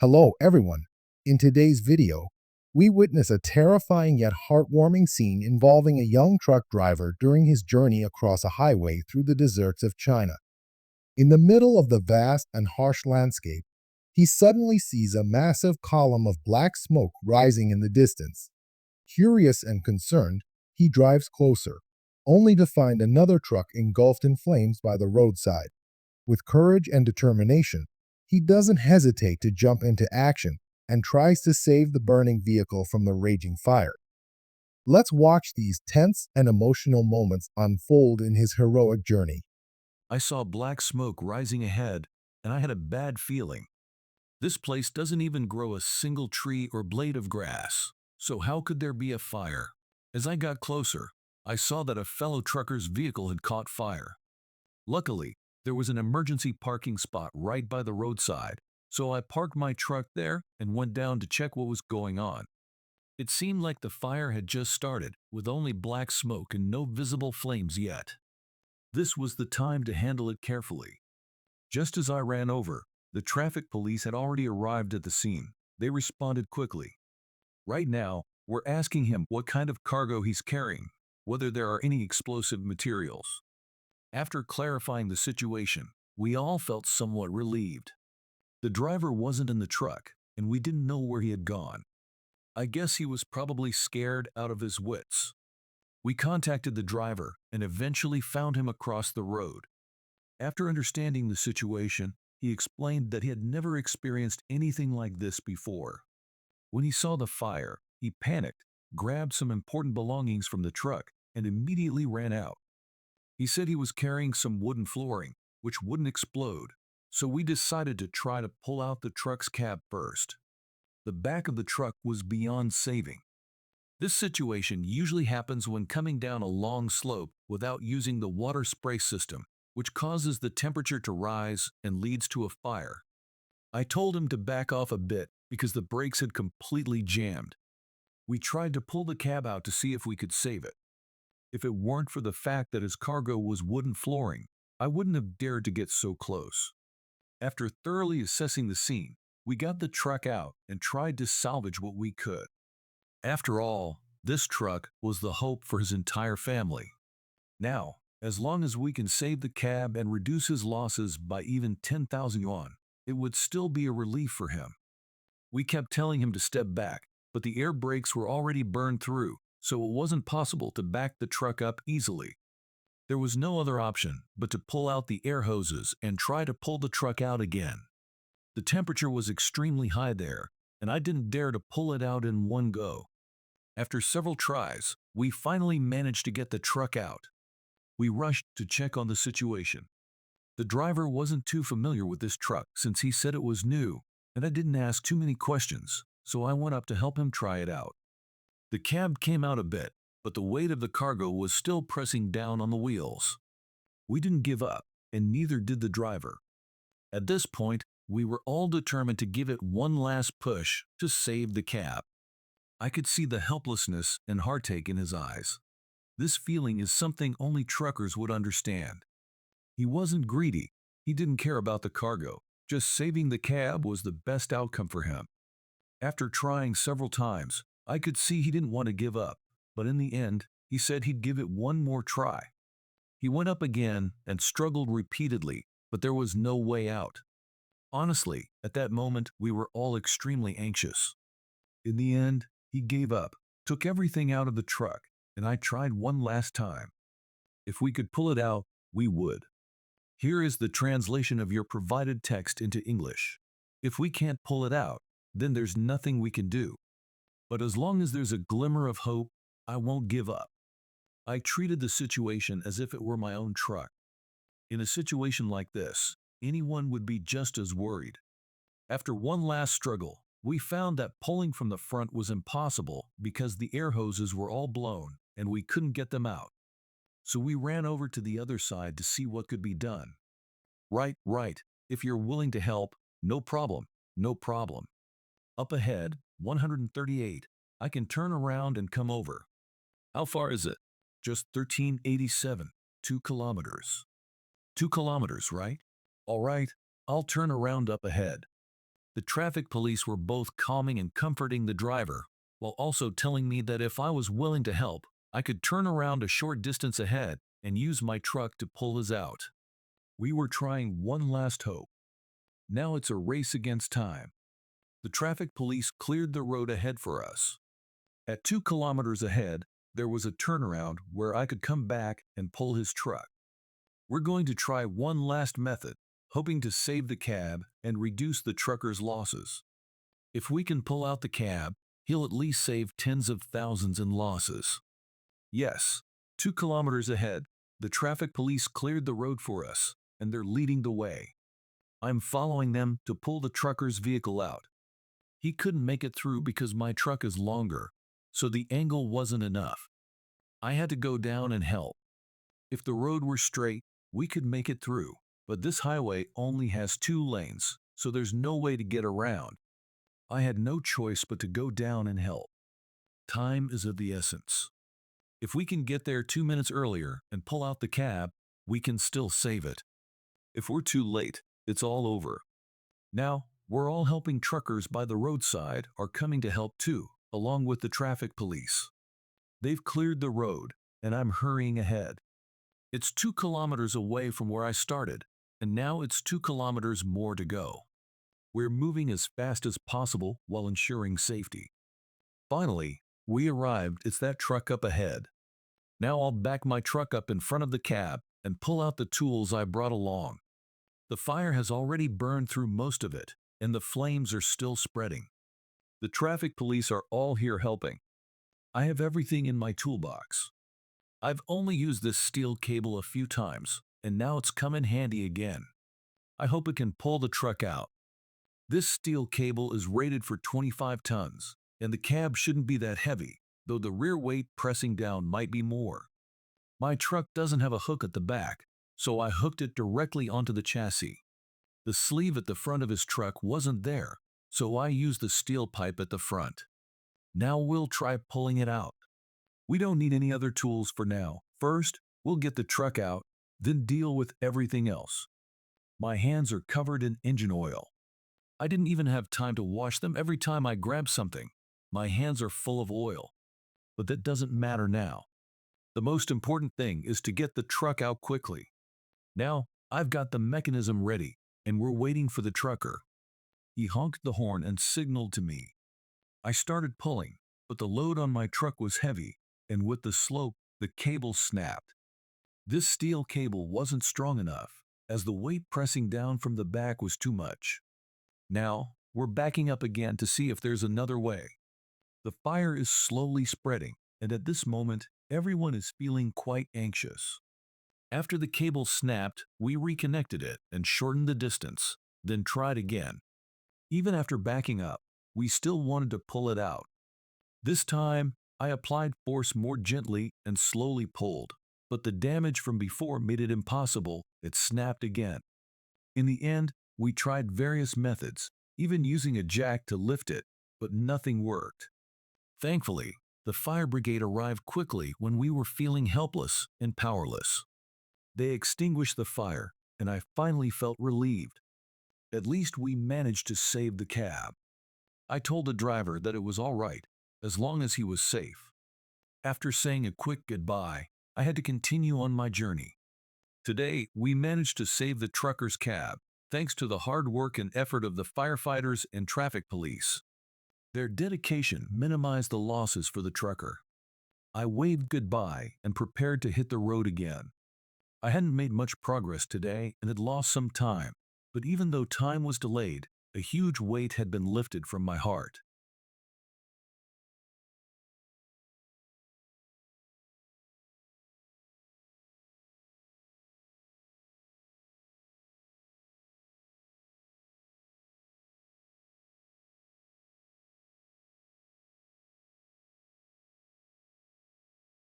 Hello, everyone. In today's video, we witness a terrifying yet heartwarming scene involving a young truck driver during his journey across a highway through the deserts of China. In the middle of the vast and harsh landscape, he suddenly sees a massive column of black smoke rising in the distance. Curious and concerned, he drives closer, only to find another truck engulfed in flames by the roadside. With courage and determination, he doesn't hesitate to jump into action and tries to save the burning vehicle from the raging fire. Let's watch these tense and emotional moments unfold in his heroic journey. I saw black smoke rising ahead, and I had a bad feeling. This place doesn't even grow a single tree or blade of grass, so how could there be a fire? As I got closer, I saw that a fellow trucker's vehicle had caught fire. Luckily, there was an emergency parking spot right by the roadside, so I parked my truck there and went down to check what was going on. It seemed like the fire had just started, with only black smoke and no visible flames yet. This was the time to handle it carefully. Just as I ran over, the traffic police had already arrived at the scene. They responded quickly. Right now, we're asking him what kind of cargo he's carrying, whether there are any explosive materials. After clarifying the situation, we all felt somewhat relieved. The driver wasn't in the truck, and we didn't know where he had gone. I guess he was probably scared out of his wits. We contacted the driver and eventually found him across the road. After understanding the situation, he explained that he had never experienced anything like this before. When he saw the fire, he panicked, grabbed some important belongings from the truck, and immediately ran out. He said he was carrying some wooden flooring, which wouldn't explode, so we decided to try to pull out the truck's cab first. The back of the truck was beyond saving. This situation usually happens when coming down a long slope without using the water spray system, which causes the temperature to rise and leads to a fire. I told him to back off a bit because the brakes had completely jammed. We tried to pull the cab out to see if we could save it. If it weren't for the fact that his cargo was wooden flooring, I wouldn't have dared to get so close. After thoroughly assessing the scene, we got the truck out and tried to salvage what we could. After all, this truck was the hope for his entire family. Now, as long as we can save the cab and reduce his losses by even 10,000 yuan, it would still be a relief for him. We kept telling him to step back, but the air brakes were already burned through, so it wasn't possible to back the truck up easily. There was no other option but to pull out the air hoses and try to pull the truck out again. The temperature was extremely high there, and I didn't dare to pull it out in one go. After several tries, we finally managed to get the truck out. We rushed to check on the situation. The driver wasn't too familiar with this truck since he said it was new, and I didn't ask too many questions, so I went up to help him try it out. The cab came out a bit, but the weight of the cargo was still pressing down on the wheels. We didn't give up, and neither did the driver. At this point, we were all determined to give it one last push to save the cab. I could see the helplessness and heartache in his eyes. This feeling is something only truckers would understand. He wasn't greedy. He didn't care about the cargo. Just saving the cab was the best outcome for him. After trying several times, I could see he didn't want to give up, but in the end, he said he'd give it one more try. He went up again and struggled repeatedly, but there was no way out. Honestly, at that moment, we were all extremely anxious. In the end, he gave up, took everything out of the truck, and I tried one last time. If we could pull it out, we would. Here is the translation of your provided text into English. If we can't pull it out, then there's nothing we can do. But as long as there's a glimmer of hope, I won't give up. I treated the situation as if it were my own truck. In a situation like this, anyone would be just as worried. After one last struggle, we found that pulling from the front was impossible because the air hoses were all blown and we couldn't get them out. So we ran over to the other side to see what could be done. Right. If you're willing to help, no problem, no problem. Up ahead, 138. I can turn around and come over. How far is it? Just 1387, 2 kilometers. 2 kilometers, right? All right, I'll turn around up ahead. The traffic police were both calming and comforting the driver, while also telling me that if I was willing to help, I could turn around a short distance ahead and use my truck to pull us out. We were trying one last hope. Now it's a race against time. The traffic police cleared the road ahead for us. At 2 kilometers ahead, there was a turnaround where I could come back and pull his truck. We're going to try one last method, hoping to save the cab and reduce the trucker's losses. If we can pull out the cab, he'll at least save tens of thousands in losses. Yes, 2 kilometers ahead, the traffic police cleared the road for us, and they're leading the way. I'm following them to pull the trucker's vehicle out. He couldn't make it through because my truck is longer, so the angle wasn't enough. I had to go down and help. If the road were straight, we could make it through, but this highway only has 2 lanes, so there's no way to get around. I had no choice but to go down and help. Time is of the essence. If we can get there 2 minutes earlier and pull out the cab, we can still save it. If we're too late, it's all over. Now, we're all helping truckers by the roadside are coming to help too, along with the traffic police. They've cleared the road, and I'm hurrying ahead. It's 2 kilometers away from where I started, and now it's 2 kilometers more to go. We're moving as fast as possible while ensuring safety. Finally, we arrived. It's that truck up ahead. Now I'll back my truck up in front of the cab and pull out the tools I brought along. The fire has already burned through most of it, and the flames are still spreading. The traffic police are all here helping. I have everything in my toolbox. I've only used this steel cable a few times, and now it's come in handy again. I hope it can pull the truck out. This steel cable is rated for 25 tons, and the cab shouldn't be that heavy, though the rear weight pressing down might be more. My truck doesn't have a hook at the back, so I hooked it directly onto the chassis. The sleeve at the front of his truck wasn't there, so I used the steel pipe at the front. Now we'll try pulling it out. We don't need any other tools for now. First, we'll get the truck out, then deal with everything else. My hands are covered in engine oil. I didn't even have time to wash them every time I grab something. My hands are full of oil. But that doesn't matter now. The most important thing is to get the truck out quickly. Now, I've got the mechanism ready, and we're waiting for the trucker. He honked the horn and signaled to me. I started pulling, but the load on my truck was heavy, and with the slope, the cable snapped. This steel cable wasn't strong enough, as the weight pressing down from the back was too much. Now, we're backing up again to see if there's another way. The fire is slowly spreading, and at this moment, everyone is feeling quite anxious. After the cable snapped, we reconnected it and shortened the distance, then tried again. Even after backing up, we still wanted to pull it out. This time, I applied force more gently and slowly pulled, but the damage from before made it impossible. It snapped again. In the end, we tried various methods, even using a jack to lift it, but nothing worked. Thankfully, the fire brigade arrived quickly when we were feeling helpless and powerless. They extinguished the fire, and I finally felt relieved. At least we managed to save the cab. I told the driver that it was all right, as long as he was safe. After saying a quick goodbye, I had to continue on my journey. Today, we managed to save the trucker's cab, thanks to the hard work and effort of the firefighters and traffic police. Their dedication minimized the losses for the trucker. I waved goodbye and prepared to hit the road again. I hadn't made much progress today and had lost some time, but even though time was delayed, a huge weight had been lifted from my heart.